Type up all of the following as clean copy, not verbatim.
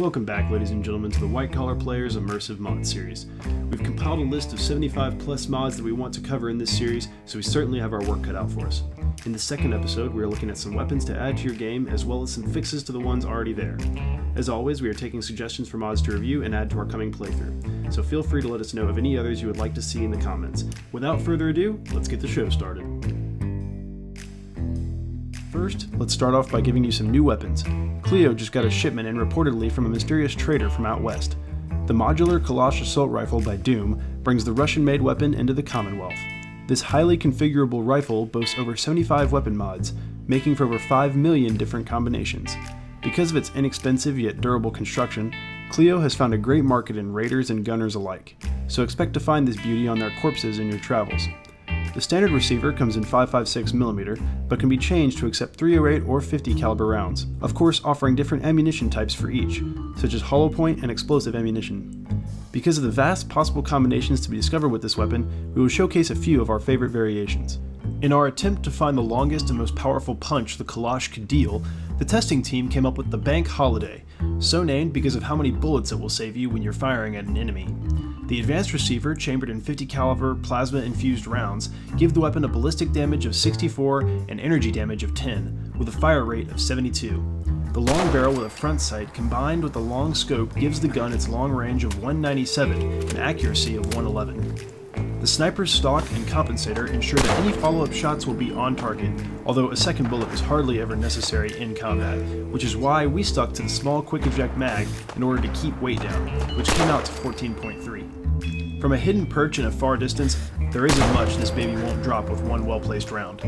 Welcome back, ladies and gentlemen, to the White Collar Players Immersive Mod Series. We've compiled a list of 75 plus mods that we want to cover in this series, so we certainly have our work cut out for us. In the second episode, we are looking at some weapons to add to your game, as well as some fixes to the ones already there. As always, we are taking suggestions for mods to review and add to our coming playthrough, so feel free to let us know of any others you would like to see in the comments. Without further ado, let's get the show started. First, let's start off by giving you some new weapons. Cleo just got a shipment in reportedly from a mysterious trader from out west. The Modular Kalash assault rifle by Doom brings the Russian-made weapon into the Commonwealth. This highly configurable rifle boasts over 75 weapon mods, making for over 5 million different combinations. Because of its inexpensive yet durable construction, Cleo has found a great market in raiders and gunners alike, so expect to find this beauty on their corpses in your travels. The standard receiver comes in 5.56mm, but can be changed to accept .308 or .50 caliber rounds, of course offering different ammunition types for each, such as hollow point and explosive ammunition. Because of the vast possible combinations to be discovered with this weapon, we will showcase a few of our favorite variations. In our attempt to find the longest and most powerful punch the Kalash could deal, the testing team came up with the Bank Holiday, so named because of how many bullets it will save you when you're firing at an enemy. The advanced receiver, chambered in 50 caliber plasma-infused rounds, give the weapon a ballistic damage of 64 and energy damage of 10, with a fire rate of 72. The long barrel with a front sight combined with the long scope gives the gun its long range of 197 and accuracy of 111. The sniper's stock and compensator ensure that any follow-up shots will be on target, although a second bullet is hardly ever necessary in combat, which is why we stuck to the small quick eject mag in order to keep weight down, which came out to 14.3. From a hidden perch in a far distance, there isn't much this baby won't drop with one well-placed round.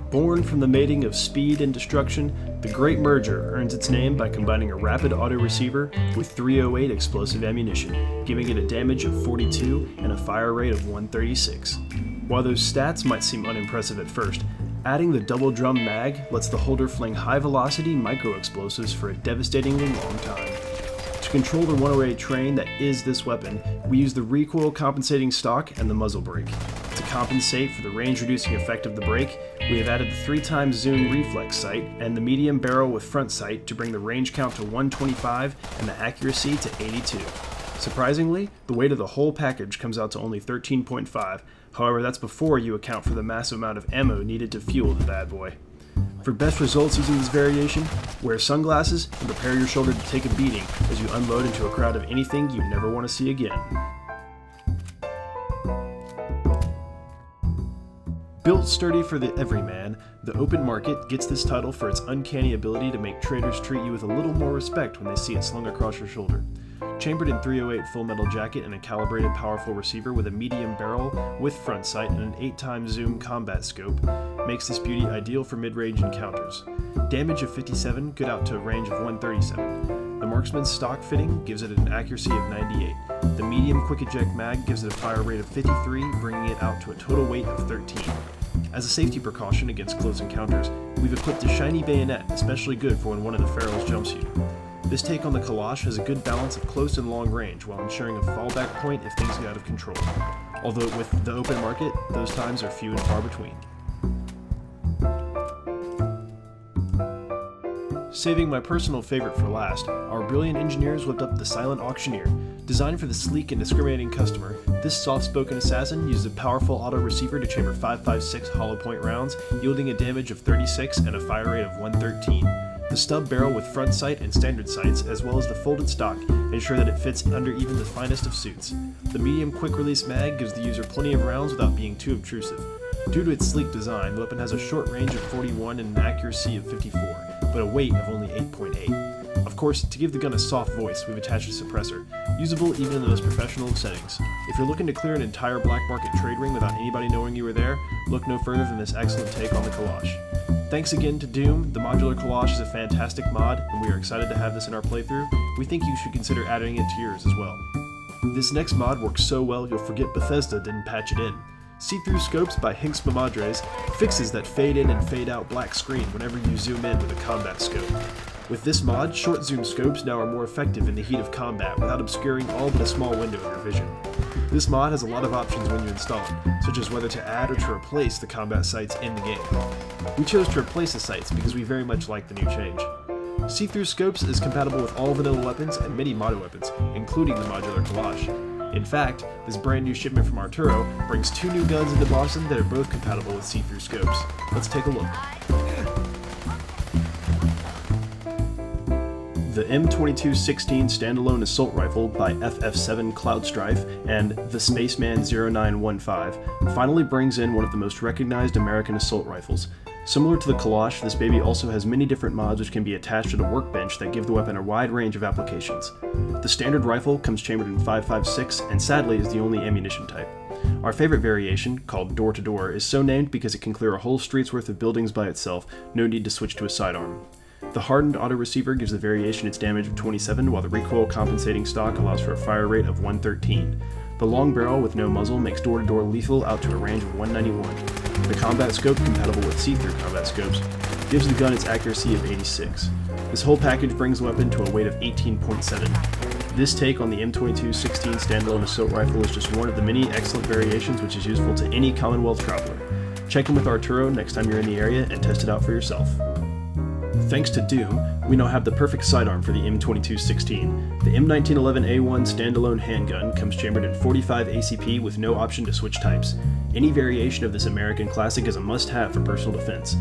Born from the mating of speed and destruction, the Great Merger earns its name by combining a rapid auto receiver with .308 explosive ammunition, giving it a damage of 42 and a fire rate of 136. While those stats might seem unimpressive at first, adding the double drum mag lets the holder fling high-velocity micro-explosives for a devastatingly long time. To control the 108 train that is this weapon, we use the recoil compensating stock and the muzzle brake. To compensate for the range-reducing effect of the brake, we have added the 3x zoom reflex sight and the medium barrel with front sight to bring the range count to 125 and the accuracy to 82. Surprisingly, the weight of the whole package comes out to only 13.5, however that's before you account for the massive amount of ammo needed to fuel the bad boy. For best results using this variation, wear sunglasses and prepare your shoulder to take a beating as you unload into a crowd of anything you never want to see again. Built sturdy for the everyman, the Open Market gets this title for its uncanny ability to make traders treat you with a little more respect when they see it slung across your shoulder. Chambered in .308 full metal jacket and a calibrated powerful receiver with a medium barrel with front sight and an 8x zoom combat scope makes this beauty ideal for mid-range encounters. Damage of 57, good out to a range of 137. The marksman's stock fitting gives it an accuracy of 98. The medium quick eject mag gives it a fire rate of 53, bringing it out to a total weight of 13. As a safety precaution against close encounters, we've equipped a shiny bayonet, especially good for when one of the ferals jumps you. This take on the Kalash has a good balance of close and long range while ensuring a fallback point if things get out of control. Although with the Open Market, those times are few and far between. Saving my personal favorite for last, our brilliant engineers whipped up the Silent Auctioneer. Designed for the sleek and discriminating customer, this soft-spoken assassin uses a powerful auto receiver to chamber 5.56 hollow point rounds, yielding a damage of 36 and a fire rate of 113. The stub barrel with front sight and standard sights, as well as the folded stock, ensure that it fits under even the finest of suits. The medium quick-release mag gives the user plenty of rounds without being too obtrusive. Due to its sleek design, the weapon has a short range of 41 and an accuracy of 54, but a weight of only 8.8. Of course, to give the gun a soft voice, we've attached a suppressor, usable even in the most professional of settings. If you're looking to clear an entire black market trade ring without anybody knowing you were there, look no further than this excellent take on the Kalash. Thanks again to Doom. The Modular Kalash is a fantastic mod, and we are excited to have this in our playthrough. We think you should consider adding it to yours as well. This next mod works so well you'll forget Bethesda didn't patch it in. See-Through Scopes by Henkspamadres fixes that fade in and fade out black screen whenever you zoom in with a combat scope. With this mod, short zoom scopes now are more effective in the heat of combat without obscuring all but a small window of your vision. This mod has a lot of options when you install it, such as whether to add or to replace the combat sights in the game. We chose to replace the sights because we very much like the new change. See-through scopes is compatible with all vanilla weapons and many modded weapons, including the Modular Kalash. In fact, this brand new shipment from Arturo brings 2 new guns into Boston that are both compatible with see-through scopes. Let's take a look. The M2216 Standalone Assault Rifle by FF7 Cloudstrife and the Spaceman 0915 finally brings in one of the most recognized American assault rifles. Similar to the Kalash, this baby also has many different mods which can be attached to the workbench that give the weapon a wide range of applications. The standard rifle comes chambered in 5.56 and sadly is the only ammunition type. Our favorite variation, called Door to Door, is so named because it can clear a whole street's worth of buildings by itself, no need to switch to a sidearm. The hardened auto receiver gives the variation its damage of 27, while the recoil compensating stock allows for a fire rate of 113. The long barrel with no muzzle makes door-to-door lethal out to a range of 191. The combat scope, compatible with see-through combat scopes, gives the gun its accuracy of 86. This whole package brings the weapon to a weight of 18.7. This take on the M2216 Standalone Assault Rifle is just one of the many excellent variations which is useful to any Commonwealth traveler. Check in with Arturo next time you're in the area and test it out for yourself. Thanks to Doom, we now have the perfect sidearm for the M2216. The M1911A1 standalone handgun comes chambered in 45 ACP with no option to switch types. Any variation of this American classic is a must-have for personal defense.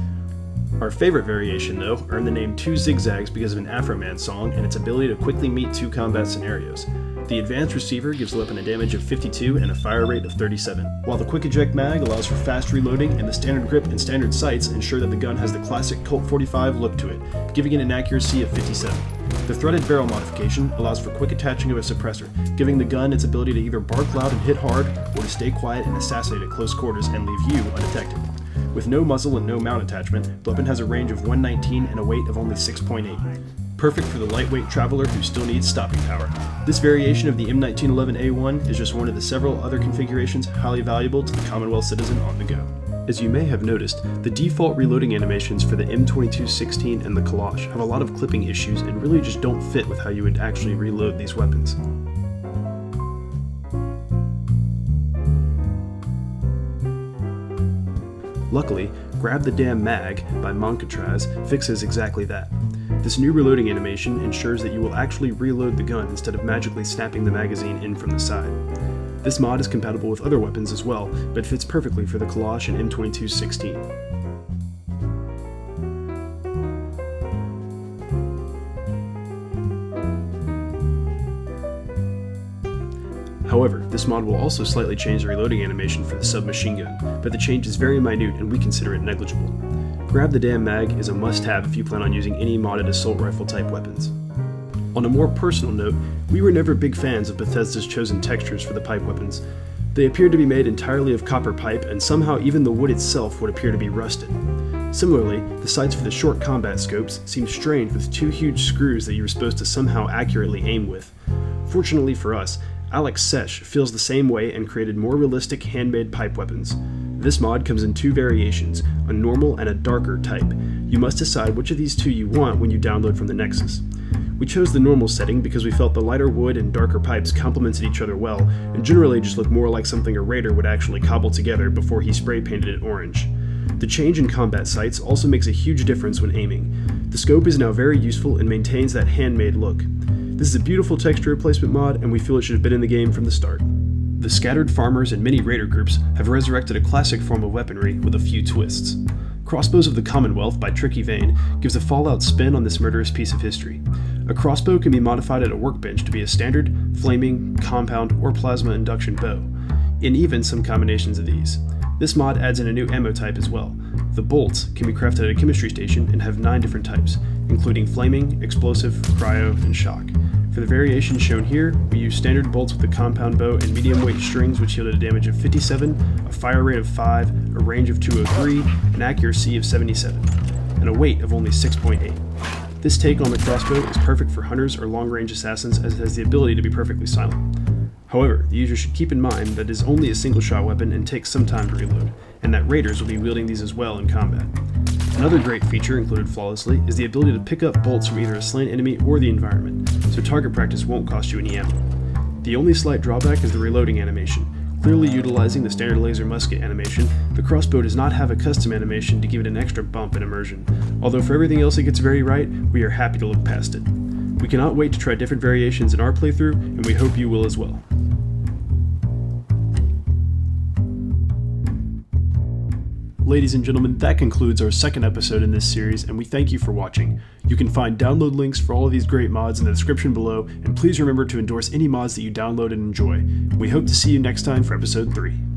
Our favorite variation, though, earned the name 2 Zigzags because of an Afroman song and its ability to quickly meet 2 combat scenarios. The advanced receiver gives the weapon a damage of 52 and a fire rate of 37, while the quick eject mag allows for fast reloading and the standard grip and standard sights ensure that the gun has the classic Colt 45 look to it, giving it an accuracy of 57. The threaded barrel modification allows for quick attaching of a suppressor, giving the gun its ability to either bark loud and hit hard, or to stay quiet and assassinate at close quarters and leave you undetected. With no muzzle and no mount attachment, the weapon has a range of 119 and a weight of only 6.8. Perfect for the lightweight traveler who still needs stopping power. This variation of the M1911A1 is just one of the several other configurations highly valuable to the Commonwealth citizen on the go. As you may have noticed, the default reloading animations for the M2216 and the Kalash have a lot of clipping issues and really just don't fit with how you would actually reload these weapons. Luckily, Grab the Damn Mag by Monkatraz fixes exactly that. This new reloading animation ensures that you will actually reload the gun instead of magically snapping the magazine in from the side. This mod is compatible with other weapons as well, but fits perfectly for the Kalash and M2216. However, this mod will also slightly change the reloading animation for the submachine gun, but the change is very minute and we consider it negligible. Grab the Damn Mag is a must-have if you plan on using any modded assault rifle type weapons. On a more personal note, we were never big fans of Bethesda's chosen textures for the pipe weapons. They appeared to be made entirely of copper pipe, and somehow even the wood itself would appear to be rusted. Similarly, the sights for the short combat scopes seem strange with 2 huge screws that you were supposed to somehow accurately aim with. Fortunately for us, AlexSlesh feels the same way and created more realistic handmade pipe weapons. This mod comes in 2 variations, a normal and a darker type. You must decide which of these 2 you want when you download from the Nexus. We chose the normal setting because we felt the lighter wood and darker pipes complemented each other well, and generally just looked more like something a raider would actually cobble together before he spray painted it orange. The change in combat sights also makes a huge difference when aiming. The scope is now very useful and maintains that handmade look. This is a beautiful texture replacement mod, and we feel it should have been in the game from the start. The scattered farmers and many raider groups have resurrected a classic form of weaponry with a few twists. Crossbows of the Commonwealth by TrickyVein gives a Fallout spin on this murderous piece of history. A crossbow can be modified at a workbench to be a standard, flaming, compound, or plasma induction bow, and even some combinations of these. This mod adds in a new ammo type as well. The bolts can be crafted at a chemistry station and have 9 different types, including flaming, explosive, cryo, and shock. For the variations shown here, we use standard bolts with a compound bow and medium weight strings which yielded a damage of 57, a fire rate of 5, a range of 203, an accuracy of 77, and a weight of only 6.8. This take on the crossbow is perfect for hunters or long-range assassins as it has the ability to be perfectly silent. However, the user should keep in mind that it is only a single-shot weapon and takes some time to reload, and that raiders will be wielding these as well in combat. Another great feature included flawlessly is the ability to pick up bolts from either a slain enemy or the environment, so target practice won't cost you any ammo. The only slight drawback is the reloading animation. Clearly utilizing the standard laser musket animation, the crossbow does not have a custom animation to give it an extra bump in immersion, although for everything else it gets very right, we are happy to look past it. We cannot wait to try different variations in our playthrough, and we hope you will as well. Ladies and gentlemen, that concludes our second episode in this series, and we thank you for watching. You can find download links for all of these great mods in the description below, and please remember to endorse any mods that you download and enjoy. We hope to see you next time for episode 3.